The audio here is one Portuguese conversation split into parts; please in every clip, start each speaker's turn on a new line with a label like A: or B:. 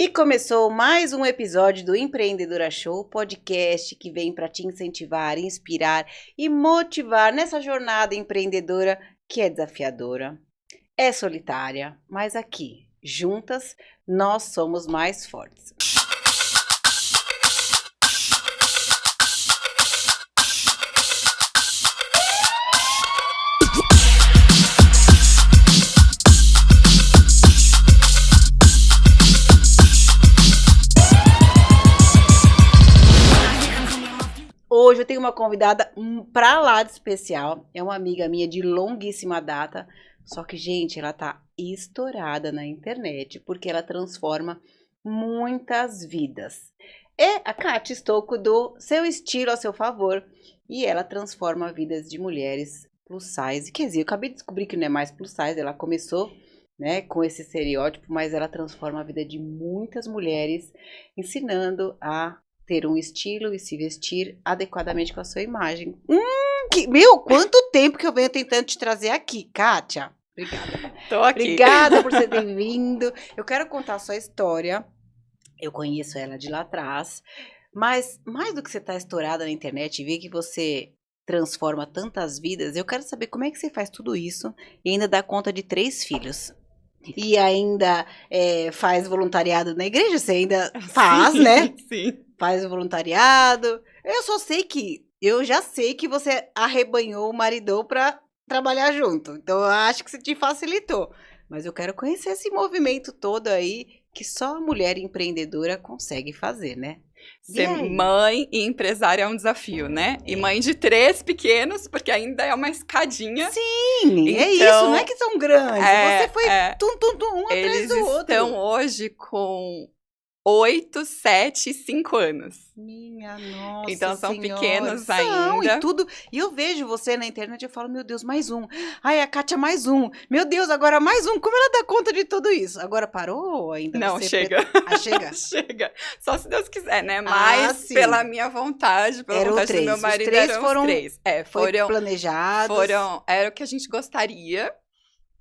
A: E começou mais um episódio do Empreendedora Show, podcast que vem para te incentivar, inspirar e motivar nessa jornada empreendedora que é desafiadora, é solitária, mas aqui, juntas, nós somos mais fortes. Hoje eu tenho uma convidada pra lá de especial, é uma amiga minha de longuíssima data, só que, gente, ela tá estourada na internet, porque ela transforma muitas vidas. É a Kátia Stocco do Seu Estilo a Seu Favor, e ela transforma vidas de mulheres plus size, quer dizer, eu acabei de descobrir que não é mais plus size, ela começou, né, com esse estereótipo, mas ela transforma a vida de muitas mulheres, ensinando a ter um estilo e se vestir adequadamente com a sua imagem. Quanto tempo que eu venho tentando te trazer aqui, Kátia. Obrigada.
B: Tô aqui.
A: Obrigada por você ter vindo. Eu quero contar a sua história. Eu conheço ela de lá atrás. Mas, mais do que você estar estourada na internet e ver que você transforma tantas vidas, eu quero saber como é que você faz tudo isso e ainda dá conta de 3 filhos. E ainda faz voluntariado na igreja, você ainda faz,
B: Sim,
A: né?
B: Sim.
A: Faz o voluntariado. Eu já sei que você arrebanhou o maridão para trabalhar junto. Então, eu acho que isso te facilitou. Mas eu quero conhecer esse movimento todo aí que só a mulher empreendedora consegue fazer, né?
B: Ser mãe e empresária é um desafio, né? E mãe de 3 pequenos, porque ainda é uma escadinha.
A: Sim, é isso, não é que são grandes. Você foi um atrás do outro.
B: Eles estão hoje com 8, 7 e 5 anos.
A: Minha nossa
B: Então são
A: senhora.
B: pequenos ainda.
A: E tudo. E eu vejo você na internet e eu falo, meu Deus, mais um. Ai, a Kátia, mais um. Meu Deus, agora mais um. Como ela dá conta de tudo isso? Agora parou ainda?
B: Não,
A: você
B: chega.
A: Chega?
B: Chega. Só se Deus quiser, né? Mas pela minha vontade, pela
A: Eram
B: vontade
A: 3.
B: do meu marido,
A: Os 3
B: eram
A: foram,
B: os 3.
A: Foi planejados.
B: Era o que a gente gostaria.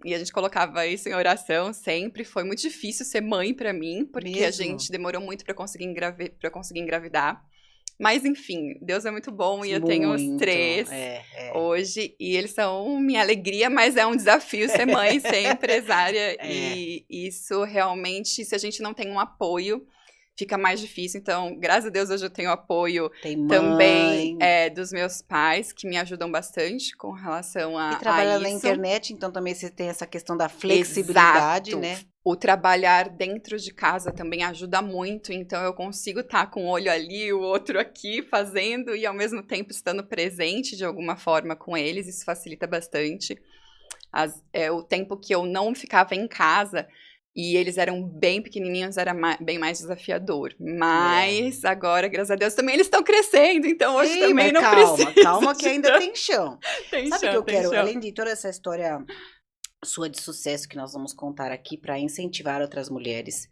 B: E a gente colocava isso em oração sempre. Foi muito difícil ser mãe pra mim, porque a gente demorou muito pra conseguir engravidar. Mas enfim, Deus é muito bom e eu tenho os 3 hoje. E eles são minha alegria, mas é um desafio ser mãe, ser empresária. E isso realmente, se a gente não tem um apoio, fica mais difícil. Então, graças a Deus, hoje eu tenho apoio também dos meus pais, que me ajudam bastante com relação a isso.
A: E trabalhar na internet, então também você tem essa questão da flexibilidade,
B: Exato.
A: né?
B: O trabalhar dentro de casa também ajuda muito, então eu consigo estar com um olho ali, o outro aqui, fazendo e ao mesmo tempo estando presente de alguma forma com eles, isso facilita bastante. O tempo que eu não ficava em casa e eles eram bem pequenininhos, era bem mais desafiador. Mas agora, graças a Deus, também eles estão crescendo, então hoje também não precisa.
A: Calma que ainda tem chão. Sabe o que eu quero?
B: Chão.
A: Além de toda essa história sua de sucesso que nós vamos contar aqui para incentivar outras mulheres,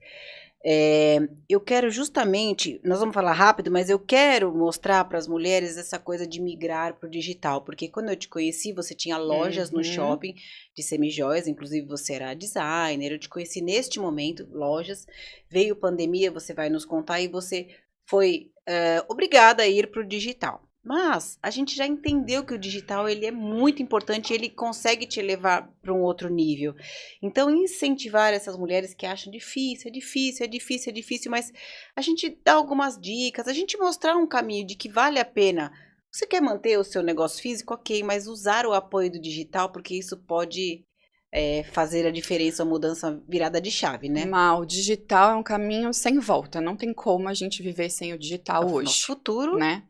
A: eu quero justamente, nós vamos falar rápido, mas eu quero mostrar para as mulheres essa coisa de migrar para o digital, porque quando eu te conheci, você tinha lojas no shopping de semijoias, inclusive você era designer, eu te conheci neste momento, lojas, veio pandemia, você vai nos contar, e você foi obrigada a ir para o digital. Mas a gente já entendeu que o digital ele é muito importante, ele consegue te levar para um outro nível. Então, incentivar essas mulheres que acham difícil, mas a gente dá algumas dicas, a gente mostrar um caminho de que vale a pena. Você quer manter o seu negócio físico? Ok, mas usar o apoio do digital, porque isso pode fazer a diferença, a mudança, virada de chave, né?
B: O digital é um caminho sem volta, não tem como a gente viver sem o digital hoje.
A: Nosso futuro,
B: né?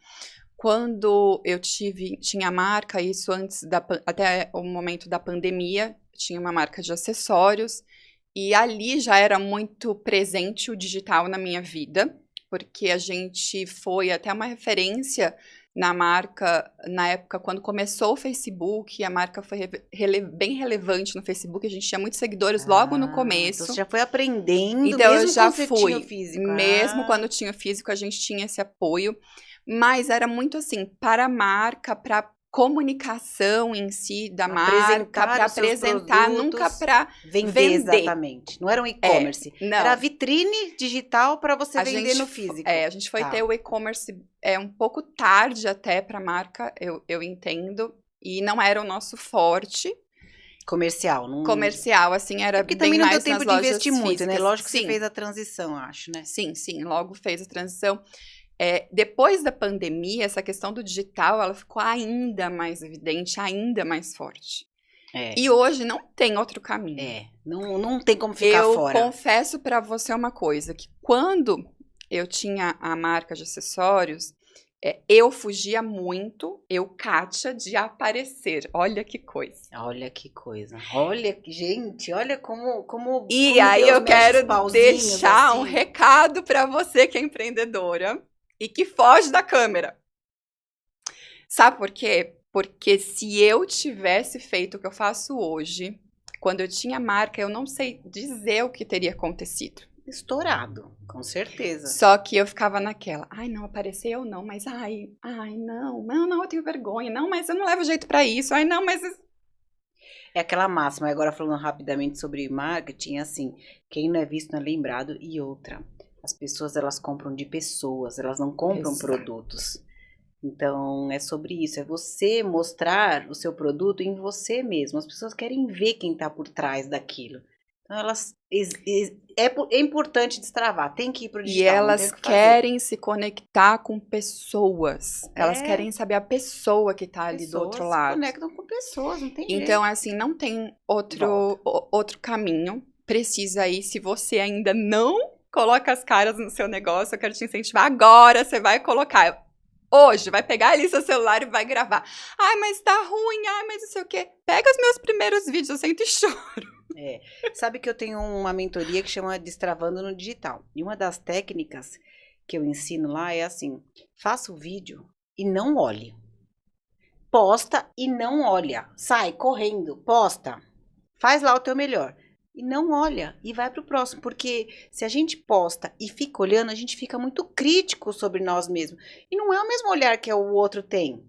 B: Quando eu tinha marca, isso antes até o momento da pandemia, tinha uma marca de acessórios, e ali já era muito presente o digital na minha vida, porque a gente foi até uma referência na marca, na época quando começou o Facebook, a marca foi bem relevante no Facebook, a gente tinha muitos seguidores logo no começo.
A: Então você já foi aprendendo,
B: então
A: mesmo
B: eu já
A: quando você tinha o físico.
B: Mesmo quando tinha o físico, a gente tinha esse apoio. Mas era muito assim, para a marca, para comunicação em si da marca, para apresentar, nunca para vender.
A: Exatamente. Não era um e-commerce. Era a vitrine digital para você vender no físico.
B: A gente foi ter o e-commerce um pouco tarde até para a marca, eu entendo. E não era o nosso forte.
A: Comercial. Não...
B: Comercial, assim, era
A: porque
B: bem
A: também não
B: mais
A: deu tempo
B: nas
A: de investir
B: lojas
A: muito, né?
B: físicas.
A: Lógico que
B: Sim.
A: você fez a transição, acho, né?
B: Sim, logo fez a transição. Depois da pandemia, essa questão do digital, ela ficou ainda mais evidente, ainda mais forte. E hoje não tem outro caminho.
A: Não tem como ficar fora.
B: Eu confesso pra você uma coisa, que quando eu tinha a marca de acessórios, eu fugia muito, Kátia, de aparecer. Olha que coisa.
A: Olha que coisa. Olha, gente, olha como
B: E aí eu quero deixar
A: assim.
B: um recado pra você que é empreendedora e que foge da câmera. Sabe por quê? Porque se eu tivesse feito o que eu faço hoje, quando eu tinha marca, eu não sei dizer o que teria acontecido.
A: Estourado, com certeza.
B: Só que eu ficava naquela, ai, não, apareceu, não, mas não, eu tenho vergonha, não, mas eu não levo jeito pra isso, ai, não, mas...
A: É aquela máxima, agora falando rapidamente sobre marketing, assim, quem não é visto não é lembrado, e outra, as pessoas, elas compram de pessoas, elas não compram produtos. Então, é sobre isso, é você mostrar o seu produto em você mesmo, as pessoas querem ver quem tá por trás daquilo. Então, é importante destravar, tem que ir pro digital.
B: E elas querem se conectar com pessoas. Elas querem saber a pessoa que tá ali do outro lado.
A: Se conectam com pessoas, não tem jeito.
B: Então, assim, não tem outro caminho. Precisa ir, se você ainda não coloca as caras no seu negócio, eu quero te incentivar agora, você vai colocar. Hoje, vai pegar ali seu celular e vai gravar. Ai, mas tá ruim, ai, mas não sei o quê. Pega os meus primeiros vídeos, eu sento e choro.
A: Sabe que eu tenho uma mentoria que chama Destravando no Digital. E uma das técnicas que eu ensino lá é assim, faça o vídeo e não olhe. Posta e não olha. Sai correndo, posta. Faz lá o teu melhor. E não olha, e vai pro próximo. Porque se a gente posta e fica olhando, a gente fica muito crítico sobre nós mesmos. E não é o mesmo olhar que o outro tem.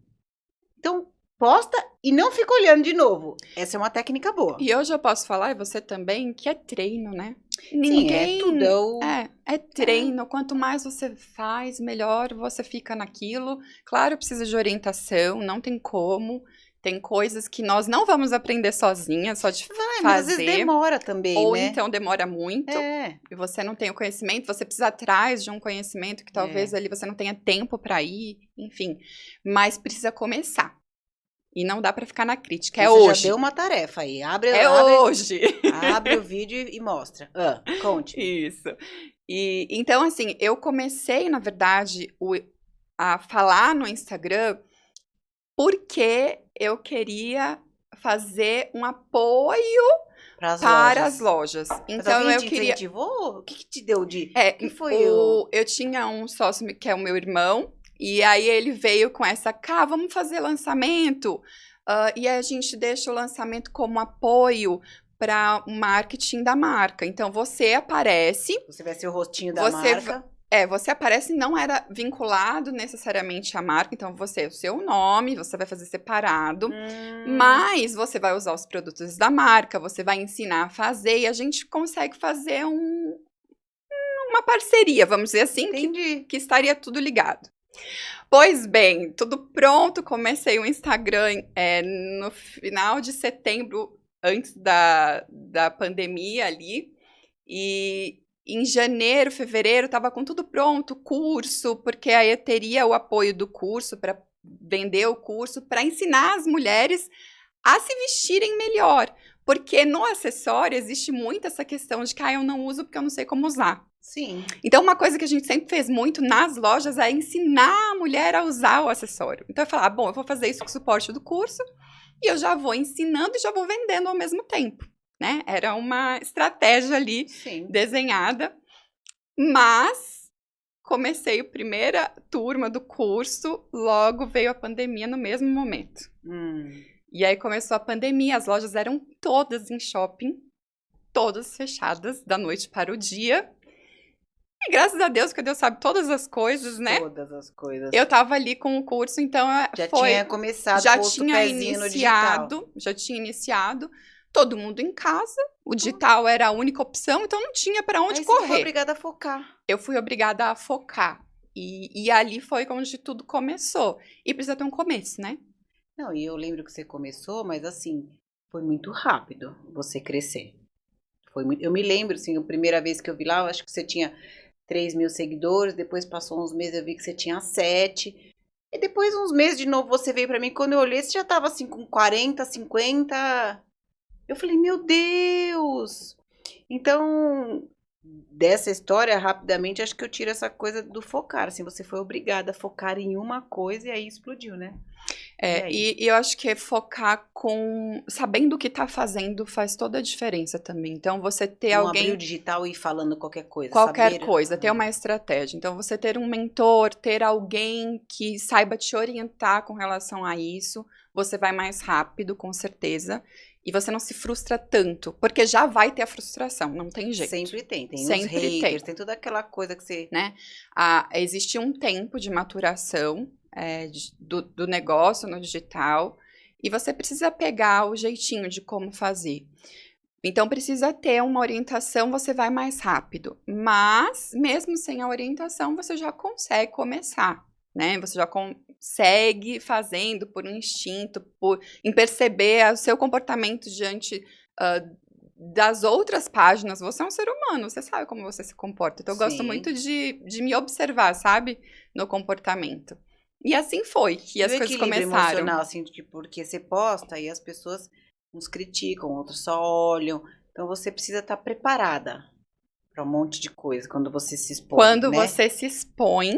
A: Então, posta e não fica olhando de novo. Essa é uma técnica boa.
B: E hoje eu posso falar, e você também, que é treino, né?
A: Sim, é tudo.
B: É treino. Quanto mais você faz, melhor você fica naquilo. Claro, precisa de orientação, não tem como. Tem coisas que nós não vamos aprender sozinhas, só de fazer.
A: Mas às vezes demora também,
B: ou
A: né?
B: então demora muito. E você não tem o conhecimento, você precisa atrás de um conhecimento que talvez ali você não tenha tempo para ir, enfim. Mas precisa começar. E não dá pra ficar na crítica. É hoje.
A: Já deu uma tarefa aí.
B: Hoje.
A: Abre o vídeo e mostra. Conte.
B: Isso. E então, assim, eu comecei, na verdade, a falar no Instagram porque eu queria fazer um apoio para as lojas. Então,
A: eu queria. O que te deu de.
B: Que foi eu tinha um sócio que é o meu irmão. E aí ele veio com essa, vamos fazer lançamento. E a gente deixa o lançamento como apoio para o marketing da marca. Então, você aparece.
A: Você vai ser o rostinho da marca.
B: Você aparece, não era vinculado necessariamente à marca. Então, o seu nome, você vai fazer separado. Mas você vai usar os produtos da marca, você vai ensinar a fazer. E a gente consegue fazer uma parceria, vamos dizer assim, que estaria tudo ligado. Pois bem, tudo pronto, comecei o Instagram no final de setembro, antes da pandemia ali, e em janeiro, fevereiro, estava com tudo pronto, curso, porque aí eu teria o apoio do curso para vender o curso, para ensinar as mulheres a se vestirem melhor, porque no acessório existe muito essa questão de que eu não uso porque eu não sei como usar.
A: Sim.
B: Então, uma coisa que a gente sempre fez muito nas lojas é ensinar a mulher a usar o acessório. Então, eu falava, eu vou fazer isso com o suporte do curso e eu já vou ensinando e já vou vendendo ao mesmo tempo, né? Era uma estratégia ali desenhada. Mas, comecei a primeira turma do curso, logo veio a pandemia no mesmo momento. E aí começou a pandemia, as lojas eram todas em shopping, todas fechadas da noite para o dia. E graças a Deus, que Deus sabe todas as coisas, né?
A: Todas as coisas.
B: Eu tava ali com o curso, então
A: Tinha começado,
B: já
A: posto o
B: tinha
A: pezinho no digital.
B: já tinha iniciado, todo mundo em casa, o digital era a única opção, então não tinha para onde
A: Aí
B: correr.
A: Você foi obrigada a focar.
B: Eu fui obrigada a focar. E ali foi onde tudo começou. E precisa ter um começo, né?
A: Não, e eu lembro que você começou, mas assim, foi muito rápido você crescer. Eu me lembro, assim, a primeira vez que eu vi lá, eu acho que você tinha 3 mil seguidores, depois passou uns meses, eu vi que você tinha 7. E depois, uns meses de novo, você veio pra mim, quando eu olhei, você já tava assim, com 40, 50. Eu falei, meu Deus! Então, dessa história, rapidamente, acho que eu tiro essa coisa do focar, assim, você foi obrigada a focar em uma coisa e aí explodiu, né?
B: E eu acho que focar sabendo o que tá fazendo faz toda a diferença também. Então, você ter
A: Não
B: alguém...
A: abrir o digital e ir falando qualquer coisa.
B: Qualquer coisa, ter uma estratégia. Então, você ter um mentor, ter alguém que saiba te orientar com relação a isso, você vai mais rápido, com certeza. E você não se frustra tanto, porque já vai ter a frustração, não tem jeito.
A: Sempre tem. Tem
B: Sempre
A: os haters, tem toda aquela coisa que você...
B: Né? Existe um tempo de maturação do negócio no digital, e você precisa pegar o jeitinho de como fazer. Então, precisa ter uma orientação, você vai mais rápido. Mas, mesmo sem a orientação, você já consegue começar, né? Você já consegue fazendo por um instinto, em perceber o seu comportamento diante das outras páginas. Você é um ser humano, você sabe como você se comporta. Então, eu gosto muito de me observar, sabe? No comportamento. E assim foi que as coisas começaram.
A: Emocional, assim, porque você posta e as pessoas... Uns criticam, outros só olham. Então você precisa estar preparada para um monte de coisa quando você se expõe.
B: Quando
A: né?
B: você se expõe,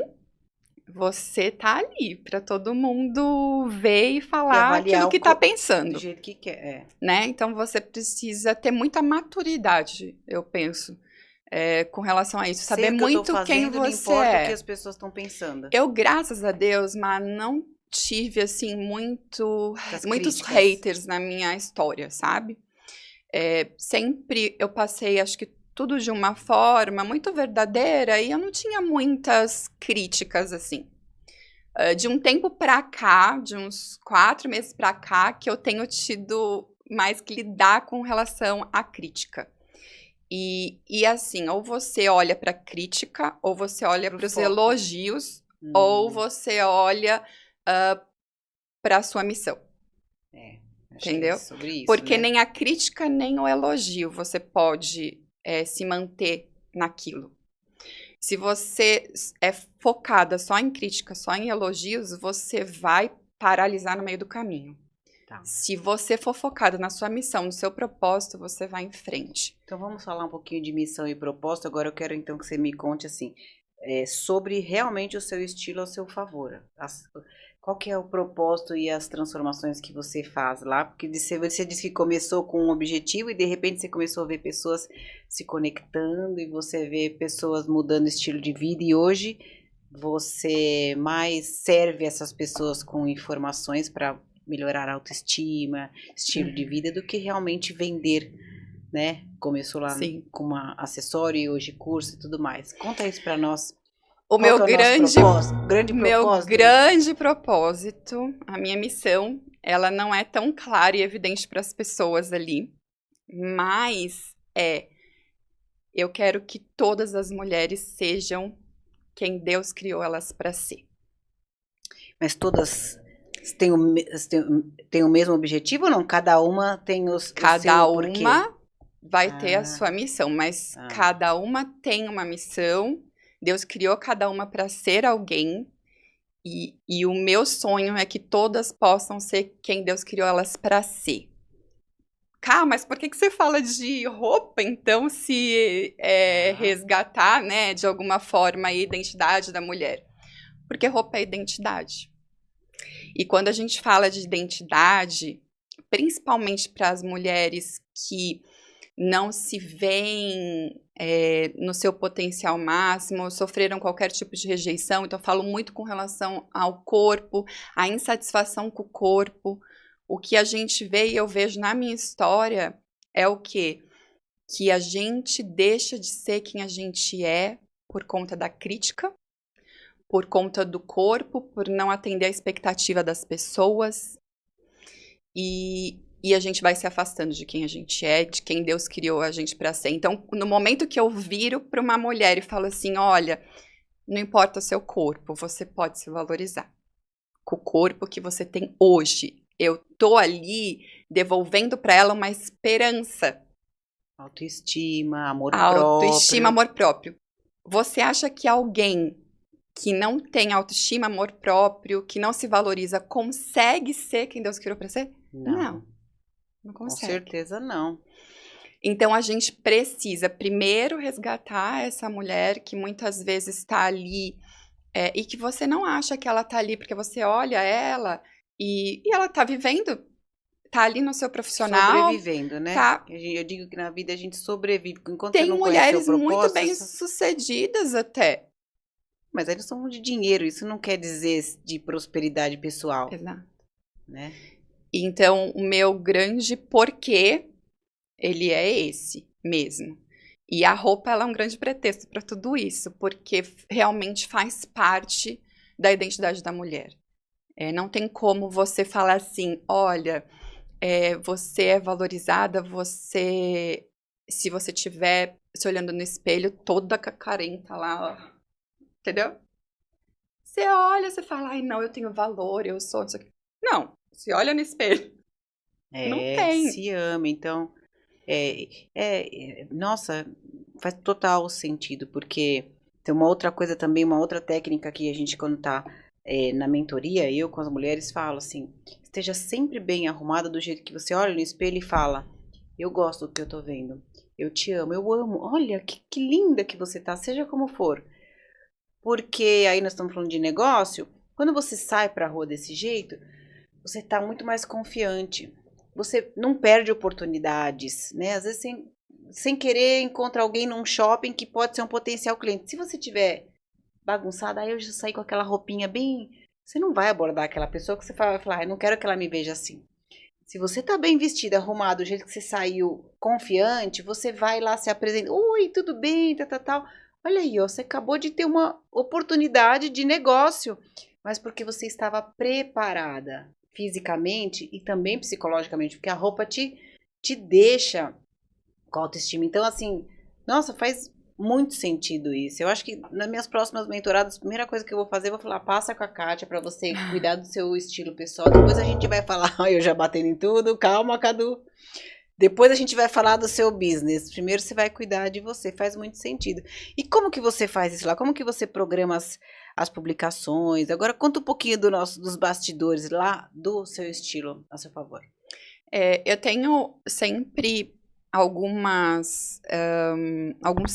B: você tá ali para todo mundo ver e falar aquilo que tá pensando.
A: Do jeito que quer.
B: Né? Então você precisa ter muita maturidade, eu penso, com relação a isso. Saber muito quem você
A: não importa o que as pessoas estão pensando.
B: Eu, graças a Deus, mas não tive, assim, muitos
A: críticas.
B: haters na minha história, sabe? Sempre eu passei, acho que tudo de uma forma muito verdadeira e eu não tinha muitas críticas, assim. De um tempo pra cá, de uns 4 meses pra cá, que eu tenho tido mais que lidar com relação à crítica. E assim, ou você olha pra crítica, ou você olha pros elogios, ou você olha... para a sua missão. Entendeu?
A: Sobre isso,
B: porque
A: né?
B: nem a crítica, nem o elogio você pode se manter naquilo. Se você é focada só em crítica, só em elogios, você vai paralisar no meio do caminho.
A: Tá.
B: Se você for focada na sua missão, no seu propósito, você vai em frente.
A: Então vamos falar um pouquinho de missão e propósito. Agora eu quero então que você me conte assim, sobre realmente o seu estilo ao seu favor. Qual que é o propósito e as transformações que você faz lá? Porque você disse que começou com um objetivo e de repente você começou a ver pessoas se conectando e você vê pessoas mudando estilo de vida e hoje você mais serve essas pessoas com informações para melhorar a autoestima, estilo de vida, do que realmente vender, né? Começou lá com uma acessório e hoje curso e tudo mais. Conta isso para nós.
B: O meu grande propósito, a minha missão, ela não é tão clara e evidente para as pessoas ali, mas eu quero que todas as mulheres sejam quem Deus criou elas para ser.
A: Mas todas têm o mesmo objetivo ou não? Cada uma tem o seu porquê?
B: Cada uma vai ter a sua missão, mas cada uma tem uma missão. Deus criou cada uma para ser alguém e o meu sonho é que todas possam ser quem Deus criou elas para ser. Cá, mas por que você fala de roupa, então, se resgatar, né, de alguma forma a identidade da mulher? Porque roupa é identidade. E quando a gente fala de identidade, principalmente para as mulheres que não se veem no seu potencial máximo, sofreram qualquer tipo de rejeição. Então, eu falo muito com relação ao corpo, a insatisfação com o corpo. O que a gente vê e eu vejo na minha história é o quê? Que a gente deixa de ser quem a gente é por conta da crítica, por conta do corpo, por não atender a expectativa das pessoas. E a gente vai se afastando de quem a gente é, de quem Deus criou a gente para ser. Então, no momento que eu viro para uma mulher e falo assim, olha, não importa o seu corpo, você pode se valorizar. Com o corpo que você tem hoje. Eu tô ali devolvendo para ela uma esperança.
A: Autoestima, amor
B: Autoestima,
A: próprio.
B: amor próprio. Você acha que alguém que não tem autoestima, amor próprio, que não se valoriza, consegue ser quem Deus criou para ser?
A: Não.
B: Não
A: Com
B: consegue.
A: certeza não.
B: Então, a gente precisa primeiro resgatar essa mulher que muitas vezes está ali e que você não acha que ela está ali porque você olha ela e ela está vivendo, está ali no seu profissional.
A: Sobrevivendo, né?
B: Tá.
A: Eu digo que na vida a gente sobrevive. Enquanto
B: Tem
A: você não conhece
B: mulheres
A: seu
B: muito
A: propósito,
B: bem-sucedidas até.
A: mas aí nós estamos de dinheiro. Isso não quer dizer de prosperidade pessoal,
B: Exato.
A: né?
B: Então, o meu grande porquê, ele é esse mesmo. E a roupa, ela é um grande pretexto para tudo isso, porque realmente faz parte da identidade da mulher. Não tem como você falar assim, olha, você é valorizada, se você estiver se olhando no espelho, toda cacarenta lá, ó, entendeu? Você olha, você fala, ai não, eu tenho valor, eu sou isso aqui. Não, se olha no espelho, não tem.
A: Se ama. Então, nossa, faz total sentido, porque tem uma outra coisa também, uma outra técnica que a gente, quando tá na mentoria, eu com as mulheres falo assim, esteja sempre bem arrumada do jeito que você olha no espelho e fala, eu gosto do que eu tô vendo, eu te amo, eu amo, olha que linda que você tá, seja como for. Porque aí nós estamos falando de negócio, quando você sai pra rua desse jeito, você tá muito mais confiante. Você não perde oportunidades, né? Às vezes sem querer encontra alguém num shopping que pode ser um potencial cliente. Se você tiver bagunçada, aí eu já saí com aquela roupinha bem... Você não vai abordar aquela pessoa que você vai falar, eu não quero que ela me veja assim. Se você tá bem vestida, arrumada, do jeito que você saiu confiante, você vai lá se apresenta. Oi, tudo bem, tal. Olha aí, ó, você acabou de ter uma oportunidade de negócio, mas porque você estava preparada fisicamente e também psicologicamente, porque a roupa te deixa com autoestima. Então, assim, nossa, faz muito sentido isso. Eu acho que nas minhas próximas mentoradas, a primeira coisa que eu vou fazer, eu vou falar, passa com a Kátia pra você cuidar do seu estilo pessoal. Depois a gente vai falar, eu já batendo em tudo, calma, Cadu. Depois a gente vai falar do seu business. Primeiro você vai cuidar de você, faz muito sentido. E como que você faz isso lá? Como que você programa as publicações? Agora conta um pouquinho dos bastidores lá do seu estilo, a seu favor.
B: Eu tenho sempre alguns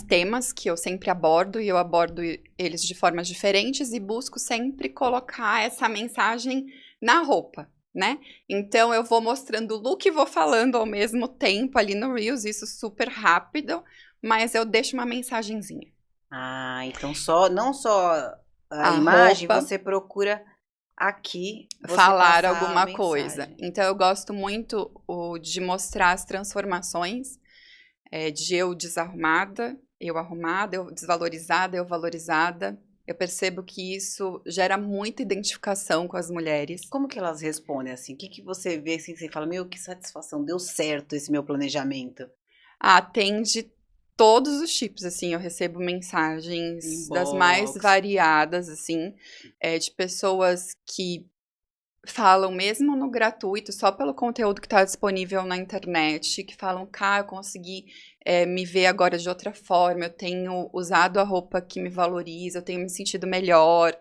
B: temas que eu sempre abordo e eu abordo eles de formas diferentes e busco sempre colocar essa mensagem na roupa, né? Então eu vou mostrando o look e vou falando ao mesmo tempo ali no Reels, isso super rápido, mas eu deixo uma mensagenzinha.
A: Então não só a imagem,
B: roupa,
A: você procura aqui
B: falar alguma coisa. Então eu gosto muito de mostrar as transformações de eu desarrumada, eu arrumada, eu desvalorizada, eu valorizada. Eu percebo que isso gera muita identificação com as mulheres.
A: Como que elas respondem assim? O que você vê assim, você fala, meu, que satisfação, deu certo esse meu planejamento?
B: Tem de todos os tipos, assim, eu recebo mensagens das mais variadas, assim, de pessoas que falam mesmo no gratuito, só pelo conteúdo que está disponível na internet, que falam, eu consegui me ver agora de outra forma, eu tenho usado a roupa que me valoriza, eu tenho me sentido melhor.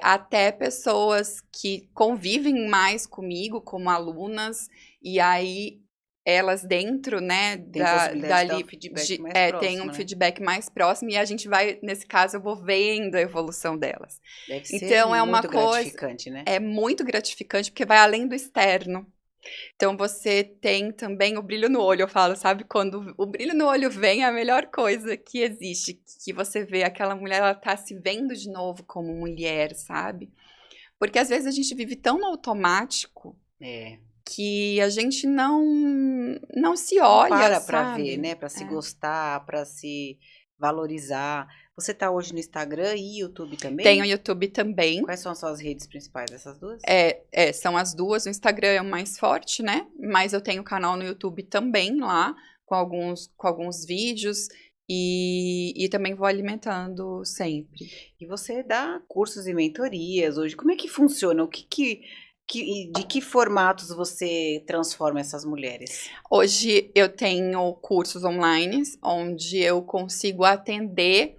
B: Até pessoas que convivem mais comigo como alunas, e aí elas dentro, né,
A: tem possibilidade de dar um feedback mais próximo,
B: tem um feedback mais próximo, e a gente vai, nesse caso, eu vou vendo a evolução delas.
A: Deve ser
B: então, é uma
A: muito
B: coisa
A: gratificante, né?
B: É muito gratificante, porque vai além do externo. Então, você tem também o brilho no olho, eu falo, sabe? Quando o brilho no olho vem, é a melhor coisa que existe. Que você vê aquela mulher, ela tá se vendo de novo como mulher, sabe? Porque às vezes a gente vive tão no automático que a gente não se olha,
A: não para
B: sabe?
A: pra ver, né? Pra se gostar, pra se valorizar. Você tá hoje no Instagram e YouTube também?
B: Tenho YouTube também.
A: Quais são as suas redes principais dessas duas?
B: São as duas. O Instagram é o mais forte, né? Mas eu tenho canal no YouTube também lá, com alguns vídeos. E também vou alimentando sempre.
A: E você dá cursos e mentorias hoje. Como é que funciona? De que formatos você transforma essas mulheres?
B: Hoje eu tenho cursos online, onde eu consigo atender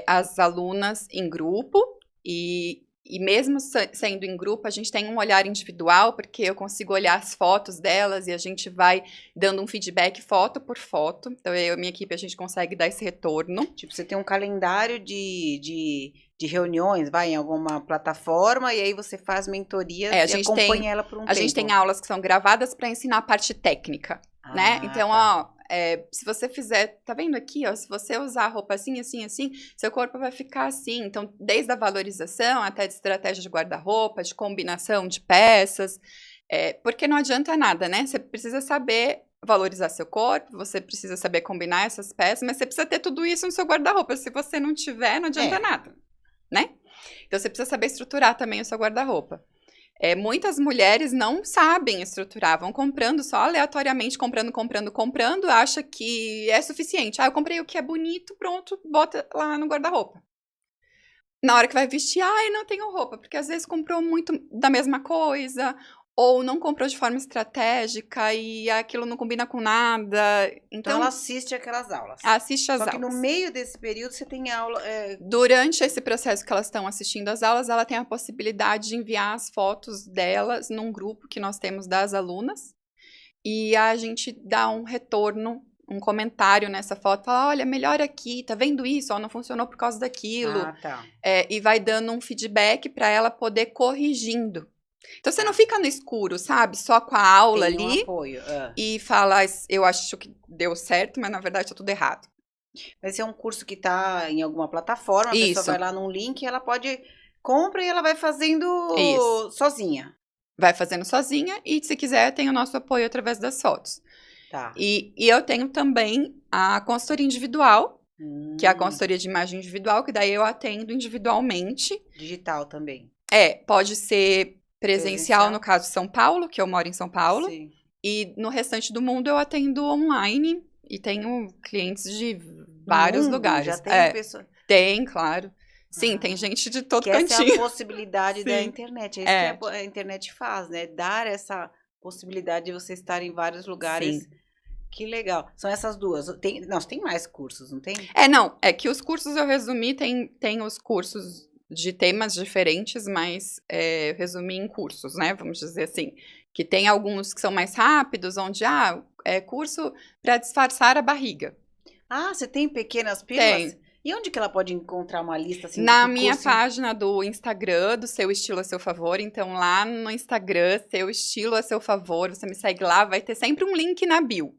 B: as alunas em grupo e mesmo sendo em grupo, a gente tem um olhar individual, porque eu consigo olhar as fotos delas e a gente vai dando um feedback foto por foto. Então, eu e minha equipe, a gente consegue dar esse retorno.
A: Tipo, você tem um calendário de reuniões, vai em alguma plataforma, e aí você faz mentorias e acompanha ela por um tempo.
B: A gente tem aulas que são gravadas para ensinar a parte técnica, né? Então, se você fizer, tá vendo aqui, ó, se você usar a roupa assim, assim, assim, seu corpo vai ficar assim. Então, desde a valorização até de estratégia de guarda-roupa, de combinação de peças, porque não adianta nada, né? Você precisa saber valorizar seu corpo, você precisa saber combinar essas peças, mas você precisa ter tudo isso no seu guarda-roupa. Se você não tiver, não adianta nada, né? Então, você precisa saber estruturar também o seu guarda-roupa. Muitas mulheres não sabem estruturar, vão comprando só aleatoriamente, comprando, acha que é suficiente. Eu comprei o que é bonito, pronto, bota lá no guarda-roupa. Na hora que vai vestir, não tenho roupa, porque às vezes comprou muito da mesma coisa, ou não comprou de forma estratégica e aquilo não combina com nada.
A: Então ela assiste aquelas aulas.
B: Assiste as aulas.
A: Só que no meio desse período você tem aula...
B: Durante esse processo que elas estão assistindo as aulas, ela tem a possibilidade de enviar as fotos delas num grupo que nós temos das alunas. E a gente dá um retorno, um comentário nessa foto. Fala, olha, melhora aqui, tá vendo isso? Não funcionou por causa daquilo.
A: Tá.
B: E vai dando um feedback para ela poder corrigindo. Então, você não fica no escuro, sabe? Só com a aula
A: tem
B: ali
A: um apoio.
B: E fala, eu acho que deu certo, mas na verdade tá tudo errado.
A: Mas é um curso que tá em alguma plataforma, a pessoa vai lá num link, ela compra e ela vai fazendo sozinha.
B: Vai fazendo sozinha e, se quiser, tem o nosso apoio através das fotos.
A: Tá.
B: E eu tenho também a consultoria individual, que é a consultoria de imagem individual, que daí eu atendo individualmente.
A: Digital também.
B: Pode ser presencial, no caso de São Paulo, que eu moro em São Paulo.
A: Sim.
B: E no restante do mundo eu atendo online e tenho clientes de vários lugares.
A: Já tem pessoa?
B: Tem, claro. Sim, tem gente de todo cantinho.
A: Essa é a possibilidade da internet. É isso que a internet faz, né? Dar essa possibilidade de você estar em vários lugares. Sim. Que legal. São essas duas. Tem mais cursos, não tem?
B: Não. É que os cursos eu resumi, tem os cursos de temas diferentes, mas eu resumi em cursos, né? Vamos dizer assim. Que tem alguns que são mais rápidos, onde, curso para disfarçar a barriga.
A: Você tem pequenas pílulas?
B: Tem.
A: E onde que ela pode encontrar uma lista assim?
B: Na minha página do Instagram, do Seu Estilo a Seu Favor. Então, lá no Instagram, Seu Estilo a Seu Favor, você me segue lá, vai ter sempre um link na bio.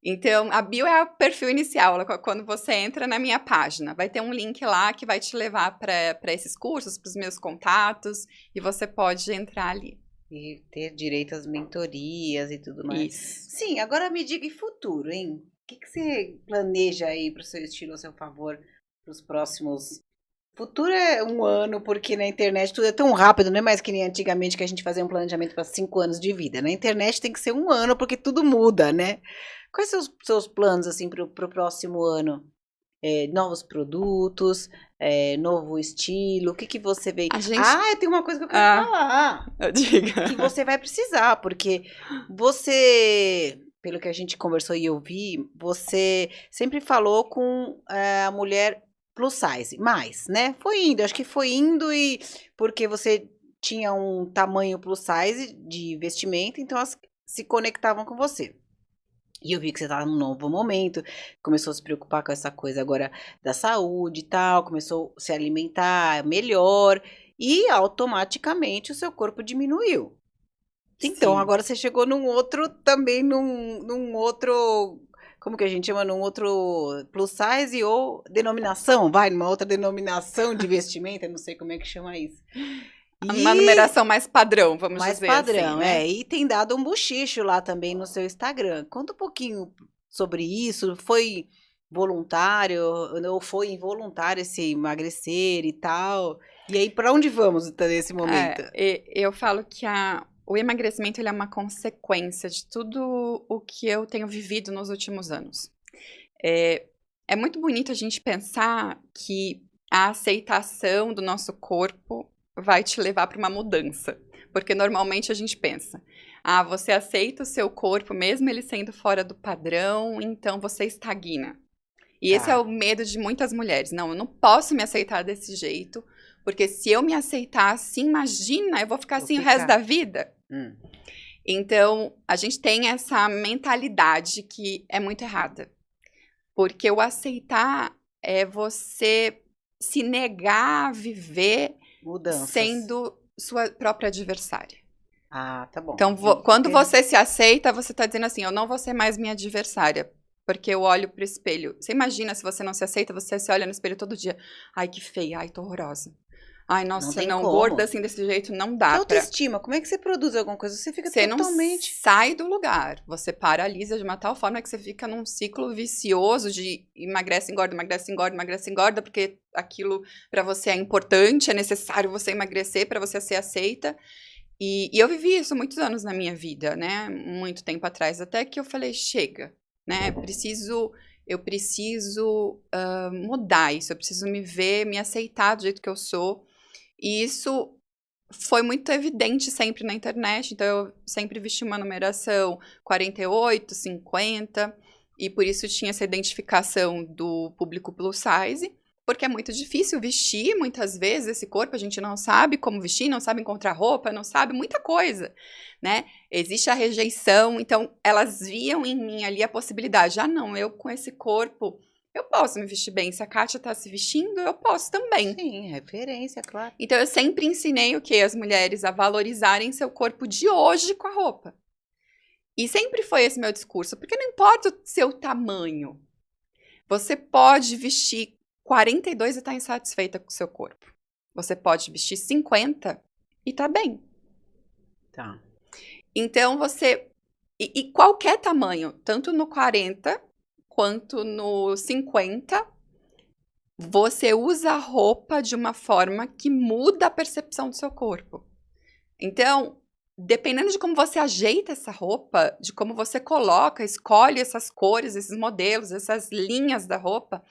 B: Então, a bio é o perfil inicial, quando você entra na minha página. Vai ter um link lá que vai te levar para esses cursos, para os meus contatos, e você pode entrar ali.
A: E ter direito às mentorias e tudo mais.
B: Isso.
A: Sim, agora me diga em futuro, hein? O que você planeja aí para o Seu Estilo a Seu Favor para os próximos... Futuro é 1 ano, porque na internet tudo é tão rápido, não é mais que nem antigamente que a gente fazia um planejamento para 5 anos de vida. Na internet tem que ser 1 ano, porque tudo muda, né? Quais são os seus planos, assim, para o próximo ano? Novos produtos, novo estilo, o que você vê? Eu tenho uma coisa que eu quero falar.
B: Diga.
A: Que você vai precisar, porque você, pelo que a gente conversou e eu vi, você sempre falou com a mulher plus size, né? Acho que foi indo e porque você tinha um tamanho plus size de vestimenta, então elas se conectavam com você. E eu vi que você estava num novo momento, começou a se preocupar com essa coisa agora da saúde e tal, começou a se alimentar melhor e automaticamente o seu corpo diminuiu. Então, sim, agora você chegou num outro, como que a gente chama? Num outro plus size ou denominação, numa outra denominação de vestimenta, não sei como é que chama isso.
B: Uma numeração mais padrão, vamos dizer
A: mais padrão,
B: assim, né?
A: E tem dado um bochicho lá também no seu Instagram. Conta um pouquinho sobre isso. Foi voluntário ou foi involuntário esse emagrecer e tal? E aí, para onde vamos então, nesse momento?
B: Eu falo que o emagrecimento ele é uma consequência de tudo o que eu tenho vivido nos últimos anos. É muito bonito a gente pensar que a aceitação do nosso corpo vai te levar para uma mudança. Porque normalmente a gente pensa, você aceita o seu corpo mesmo ele sendo fora do padrão, então você estagna. E esse é o medo de muitas mulheres. Não, eu não posso me aceitar desse jeito, porque se eu me aceitar assim, imagina, eu vou ficar assim o resto da vida. Então, a gente tem essa mentalidade que é muito errada. Porque o aceitar é você se negar a viver sendo sua própria adversária.
A: Tá bom.
B: Então, quando você se aceita, você tá dizendo assim, eu não vou ser mais minha adversária. Porque eu olho pro espelho. Você imagina se você não se aceita, você se olha no espelho todo dia. Ai, que feia. Ai, tô horrorosa. Ai, nossa, não gorda assim desse jeito não dá.
A: Que autoestima? Como é que você produz alguma coisa? Você fica totalmente...
B: Você não sai do lugar. Você paralisa de uma tal forma que você fica num ciclo vicioso de emagrece, engorda, emagrece, engorda, emagrece, engorda, porque aquilo pra você é importante, é necessário você emagrecer pra você ser aceita. E eu vivi isso muitos anos na minha vida, né? Muito tempo atrás. Até que eu falei, chega. Né? Eu preciso mudar isso, eu preciso me ver, me aceitar do jeito que eu sou. E isso foi muito evidente sempre na internet, então eu sempre vesti uma numeração 48, 50, e por isso tinha essa identificação do público plus size, porque é muito difícil vestir, muitas vezes, esse corpo, a gente não sabe como vestir, não sabe encontrar roupa, não sabe muita coisa, né? Existe a rejeição, então elas viam em mim ali a possibilidade, não, eu com esse corpo, eu posso me vestir bem, se a Kátia tá se vestindo, eu posso também.
A: Sim, referência, claro.
B: Então eu sempre ensinei o quê? As mulheres a valorizarem seu corpo de hoje com a roupa. E sempre foi esse meu discurso, porque não importa o seu tamanho, você pode vestir 42 e tá insatisfeita com o seu corpo. Você pode vestir 50 e tá bem.
A: Tá.
B: Então, E qualquer tamanho, tanto no 40 quanto no 50, você usa a roupa de uma forma que muda a percepção do seu corpo. Então, dependendo de como você ajeita essa roupa, de como você coloca, escolhe essas cores, esses modelos, essas linhas da roupa,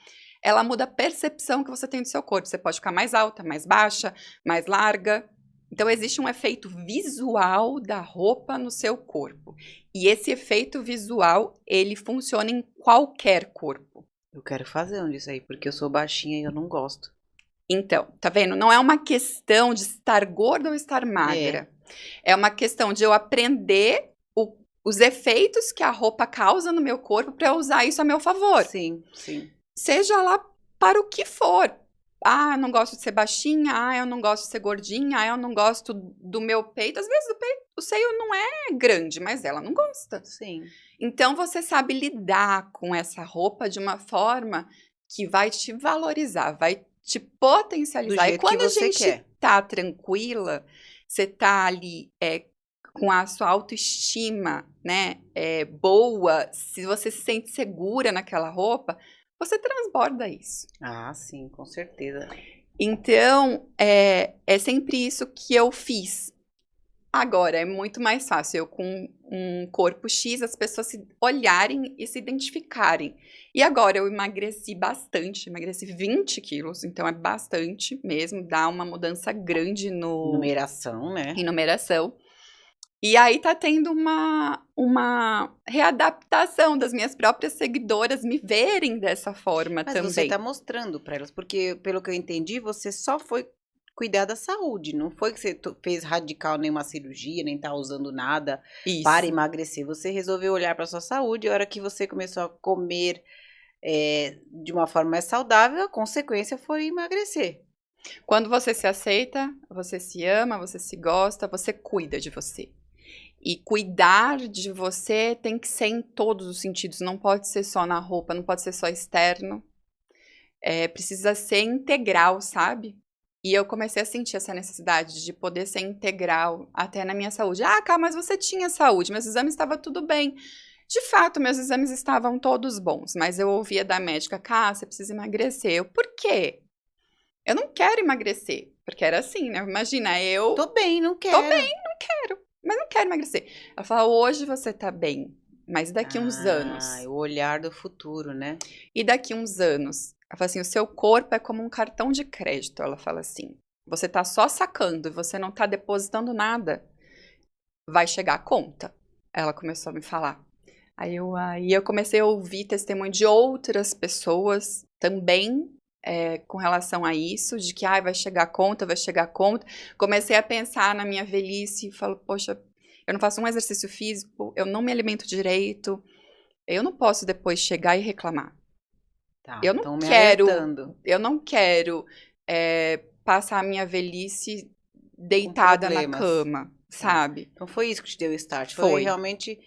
B: ela muda a percepção que você tem do seu corpo. Você pode ficar mais alta, mais baixa, mais larga. Então, existe um efeito visual da roupa no seu corpo. E esse efeito visual, ele funciona em qualquer corpo.
A: Eu quero fazer um disso aí, porque eu sou baixinha e eu não gosto.
B: Então, tá vendo? Não é uma questão de estar gorda ou estar magra. É uma questão de eu aprender os efeitos que a roupa causa no meu corpo para eu usar isso a meu favor.
A: Sim, sim.
B: Seja lá para o que for. Eu não gosto de ser baixinha. Eu não gosto de ser gordinha. Eu não gosto do meu peito. Às vezes o seio não é grande, mas ela não gosta.
A: Sim.
B: Então, você sabe lidar com essa roupa de uma forma que vai te valorizar, vai te potencializar. E quando a gente tá tranquila, você tá ali com a sua autoestima, né, boa, se você se sente segura naquela roupa, você transborda isso.
A: Sim, com certeza.
B: Então, é sempre isso que eu fiz. Agora, é muito mais fácil eu com um corpo X, as pessoas se olharem e se identificarem. E agora eu emagreci bastante, emagreci 20 quilos, então é bastante mesmo, dá uma mudança grande no...
A: Numeração, né?
B: Em numeração. E aí tá tendo uma readaptação das minhas próprias seguidoras me verem dessa forma também.
A: Mas você tá mostrando para elas, porque pelo que eu entendi, você só foi cuidar da saúde, não foi que você fez radical nenhuma cirurgia, nem tá usando nada para emagrecer. Você resolveu olhar para sua saúde, e a hora que você começou a comer de uma forma mais saudável, a consequência foi emagrecer.
B: Quando você se aceita, você se ama, você se gosta, você cuida de você. E cuidar de você tem que ser em todos os sentidos, não pode ser só na roupa, não pode ser só externo. Precisa ser integral, sabe? E eu comecei a sentir essa necessidade de poder ser integral até na minha saúde. Mas você tinha saúde, meus exames estavam tudo bem. De fato, meus exames estavam todos bons, mas eu ouvia da médica, Cá, você precisa emagrecer. Eu, por quê? Eu não quero emagrecer, porque era assim, né? Imagina, eu
A: Tô bem, não quero.
B: tô bem, mas não quero emagrecer. Ela fala, hoje você tá bem, mas daqui uns anos.
A: O olhar do futuro, né?
B: E daqui uns anos? Ela fala assim, o seu corpo é como um cartão de crédito. Ela fala assim, você tá só sacando, você não tá depositando nada. Vai chegar a conta. Ela começou a me falar. Aí eu comecei a ouvir testemunho de outras pessoas também com relação a isso, de que vai chegar a conta, vai chegar a conta. Comecei a pensar na minha velhice e falo, poxa, eu não faço um exercício físico, eu não me alimento direito, eu não posso depois chegar e reclamar.
A: Tá,
B: Eu
A: então
B: não quero passar a minha velhice deitada na cama, sabe?
A: Então foi isso que te deu o start.
B: Foi
A: Realmente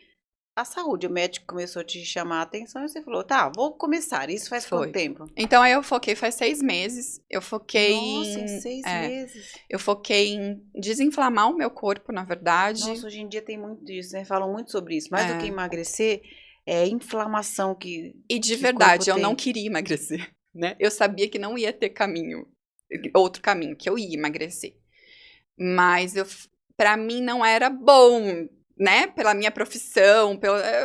A: a saúde. O médico começou a te chamar a atenção e você falou, tá, vou começar. Isso faz quanto tempo?
B: Então aí eu foquei faz 6 meses. Eu foquei
A: em 6 meses.
B: Eu foquei em desinflamar o meu corpo, na verdade.
A: Nossa, hoje em dia tem muito disso, né? Falam muito sobre isso. Mais do que emagrecer, é inflamação que
B: E de verdade, eu não queria emagrecer, né? Eu sabia que não ia ter outro caminho, que eu ia emagrecer. Mas pra mim não era bom, né? Pela minha profissão,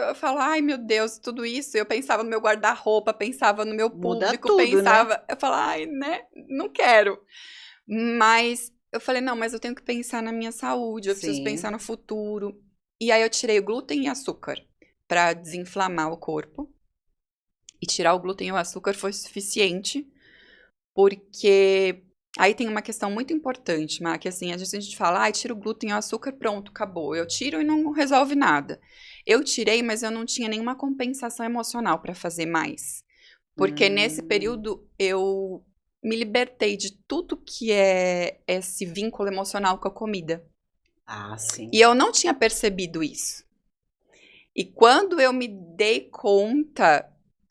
B: eu falo, ai meu Deus, tudo isso. Eu pensava no meu guarda-roupa, pensava no meu público, pensava. Né? Eu falo, ai, né? Não quero. Mas eu falei, não, mas eu tenho que pensar na minha saúde, eu preciso pensar no futuro. E aí eu tirei o glúten e açúcar pra desinflamar o corpo. E tirar o glúten e o açúcar foi suficiente, porque aí tem uma questão muito importante, Má, que assim, a gente fala, tira o glúten e o açúcar, pronto, acabou. Eu tiro e não resolve nada. Eu tirei, mas eu não tinha nenhuma compensação emocional para fazer mais. Porque nesse período eu me libertei de tudo que é esse vínculo emocional com a comida.
A: Sim.
B: E eu não tinha percebido isso. E quando eu me dei conta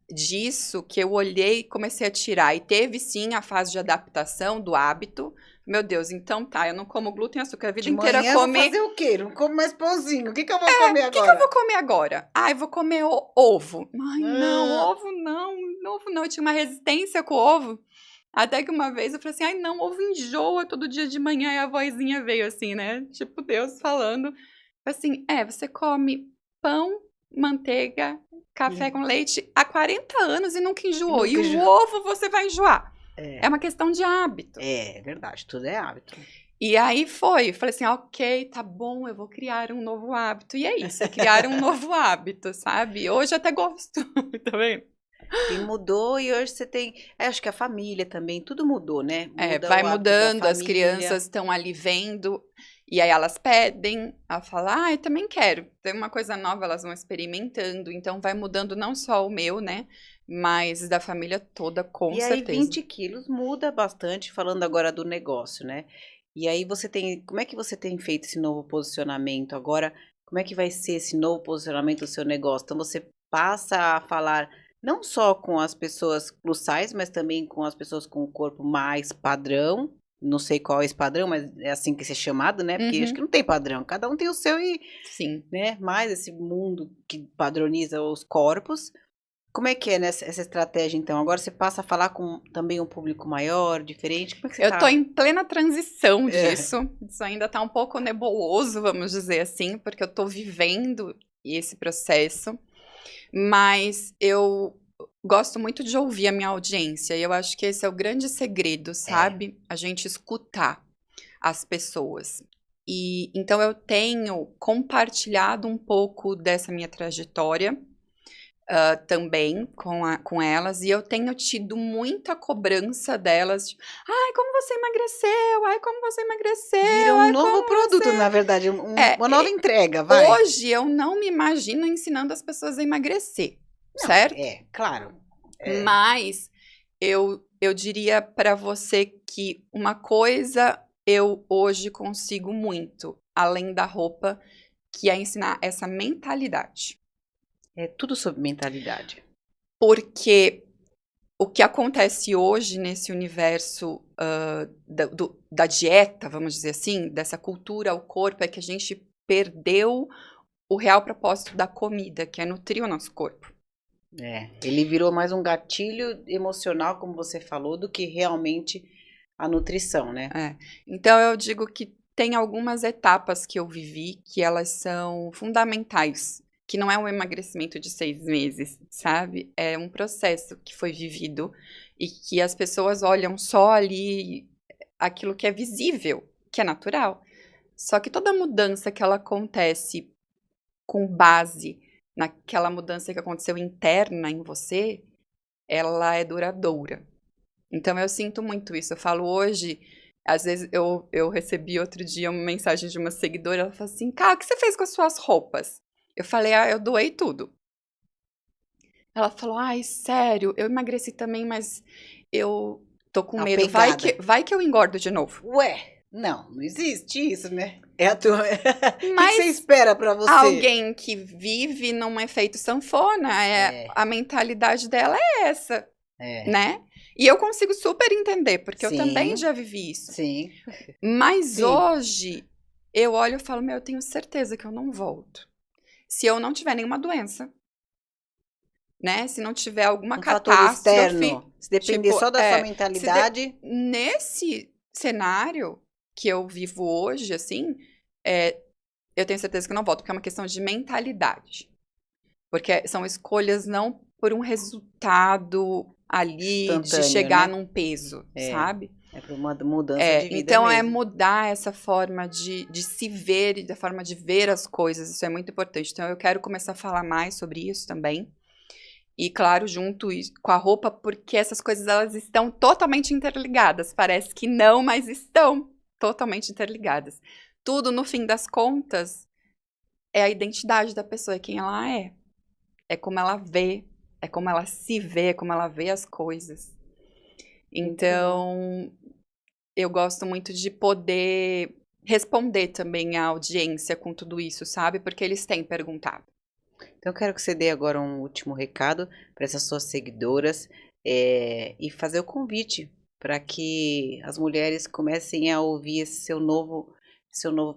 B: disso, que eu olhei e comecei a tirar, e teve sim a fase de adaptação do hábito. Meu Deus, então tá, eu não como glúten e açúcar a vida inteira.
A: Eu vou fazer o quê? Não como mais pãozinho. O que eu vou comer agora? O
B: que eu vou comer agora? Eu vou comer ovo. Ai, não, ovo não. Eu tinha uma resistência com o ovo. Até que uma vez eu falei assim, não, ovo enjoa todo dia de manhã. E a vozinha veio assim, né? Tipo, Deus falando. Assim, você come pão, manteiga, café com leite há 40 anos e nunca enjoou. E o ovo você vai enjoar. É uma questão de hábito.
A: É verdade, tudo é hábito.
B: E aí foi, eu falei assim, ok, tá bom, eu vou criar um novo hábito. E é isso, criar um novo hábito, sabe? Hoje eu até gosto, tá vendo?
A: E mudou e hoje você tem, acho que a família também, tudo mudou, né?
B: Vai mudando, as crianças estão ali vendo, e aí elas pedem, ela fala, eu também quero. Tem uma coisa nova, elas vão experimentando, então vai mudando não só o meu, né? Mas da família toda, com certeza.
A: E aí 20 quilos muda bastante, falando agora do negócio, né? E aí como é que você tem feito esse novo posicionamento agora? Como é que vai ser esse novo posicionamento do seu negócio? Então você passa a falar não só com as pessoas plus size, mas também com as pessoas com o corpo mais padrão. Não sei qual é esse padrão, mas é assim que é chamado, né? Porque acho que não tem padrão. Cada um tem o seu e...
B: Sim.
A: Né? Mais esse mundo que padroniza os corpos. Como é que é essa estratégia, então? Agora você passa a falar com também um público maior, diferente? Como é que você
B: Eu tô em plena transição disso. Isso ainda tá um pouco nebuloso, vamos dizer assim, porque eu tô vivendo esse processo. Mas eu gosto muito de ouvir a minha audiência. E eu acho que esse é o grande segredo, sabe? A gente escutar as pessoas. E então eu tenho compartilhado um pouco dessa minha trajetória também com elas, e eu tenho tido muita cobrança delas, tipo, como você emagreceu, como você emagreceu.
A: Vira um novo produto, na verdade, uma nova entrega, vai.
B: Hoje eu não me imagino ensinando as pessoas a emagrecer, certo?
A: Claro.
B: Mas eu diria para você que uma coisa eu hoje consigo muito, além da roupa, que é ensinar essa mentalidade.
A: É tudo sobre mentalidade.
B: Porque o que acontece hoje nesse universo da dieta, vamos dizer assim, dessa cultura ao corpo, é que a gente perdeu o real propósito da comida, que é nutrir o nosso corpo.
A: Ele virou mais um gatilho emocional, como você falou, do que realmente a nutrição, né?
B: Então, eu digo que tem algumas etapas que eu vivi que elas são fundamentais, que não é um emagrecimento de 6 meses, sabe? É um processo que foi vivido e que as pessoas olham só ali aquilo que é visível, que é natural. Só que toda mudança que ela acontece com base naquela mudança que aconteceu interna em você, ela é duradoura. Então, eu sinto muito isso. Eu falo hoje, às vezes eu recebi outro dia uma mensagem de uma seguidora, ela falou assim, cara, o que você fez com as suas roupas? Eu falei, eu doei tudo. Ela falou, ai, sério, eu emagreci também, mas eu tô com medo. Vai que eu engordo de novo.
A: Ué, não existe isso, né? É a tua...
B: Mas
A: o que você espera pra você?
B: Alguém que vive num efeito sanfona, a mentalidade dela é essa, né? E eu consigo super entender, porque eu também já vivi isso.
A: Sim.
B: Mas hoje, eu olho e falo, eu tenho certeza que eu não volto. Se eu não tiver nenhuma doença, né? Se não tiver alguma catástrofe.
A: Externo, se depender só da sua mentalidade.
B: Nesse cenário que eu vivo hoje, assim, eu tenho certeza que eu não volto, porque é uma questão de mentalidade. Porque são escolhas não por um resultado ali de chegar num peso, sabe?
A: É por uma mudança de vida
B: então
A: mesmo.
B: é mudar essa forma de se ver e da forma de ver as coisas, isso é muito importante. Então eu quero começar a falar mais sobre isso também. E claro, junto com a roupa, porque essas coisas elas estão totalmente interligadas. Parece que não, mas estão totalmente interligadas. Tudo, no fim das contas, é a identidade da pessoa, é quem ela é. É como ela vê, é como ela se vê, é como ela vê as coisas. Então, eu gosto muito de poder responder também à audiência com tudo isso, sabe? Porque eles têm perguntado.
A: Então, eu quero que você dê agora um último recado para essas suas seguidoras e fazer o convite para que as mulheres comecem a ouvir esse seu novo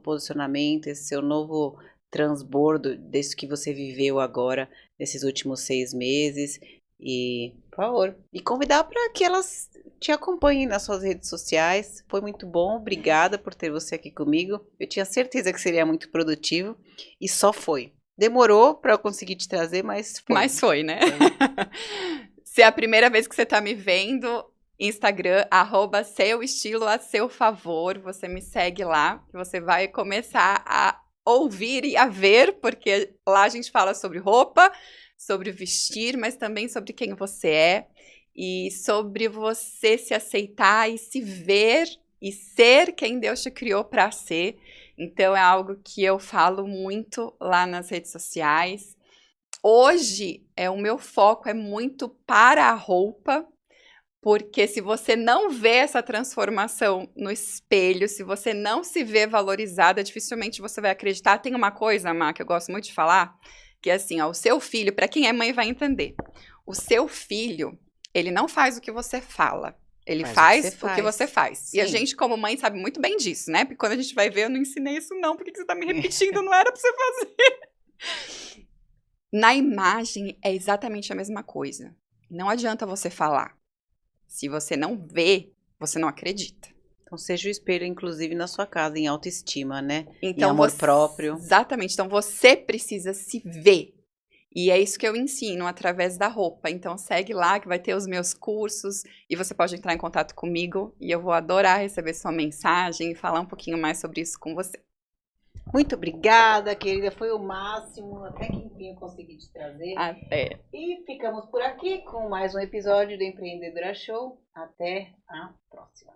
A: posicionamento, esse seu novo transbordo desse que você viveu agora, nesses últimos 6 meses. E, por favor, e convidar para que elas te acompanhem nas suas redes sociais. Foi muito bom, obrigada por ter você aqui comigo. Eu tinha certeza que seria muito produtivo e só foi. Demorou para eu conseguir te trazer, mas foi.
B: Mas foi, né? Se é a primeira vez que você tá me vendo, Instagram, @seuestiloaseufavor. Você me segue lá, que você vai começar a ouvir e a ver, porque lá a gente fala sobre roupa, sobre vestir, mas também sobre quem você é e sobre você se aceitar e se ver e ser quem Deus te criou para ser. Então, é algo que eu falo muito lá nas redes sociais. Hoje, o meu foco é muito para a roupa, porque se você não vê essa transformação no espelho, se você não se vê valorizada, dificilmente você vai acreditar. Tem uma coisa, Má, que eu gosto muito de falar, que é assim, o seu filho, para quem é mãe vai entender, o seu filho, ele não faz o que você fala. Ele faz o que você faz. Sim. E a gente, como mãe, sabe muito bem disso, né? Porque quando a gente vai ver, eu não ensinei isso não, por que você tá me repetindo? Não era pra você fazer. Na imagem, é exatamente a mesma coisa. Não adianta você falar. Se você não vê, você não acredita.
A: Então, seja o espelho, inclusive, na sua casa, em autoestima, né? Então, em amor próprio.
B: Exatamente. Então, você precisa se ver. E é isso que eu ensino através da roupa. Então, segue lá que vai ter os meus cursos e você pode entrar em contato comigo e eu vou adorar receber sua mensagem e falar um pouquinho mais sobre isso com você.
A: Muito obrigada, querida. Foi o máximo. Até que enfim eu consegui te trazer.
B: Até.
A: E ficamos por aqui com mais um episódio do Empreendedora Show. Até a próxima.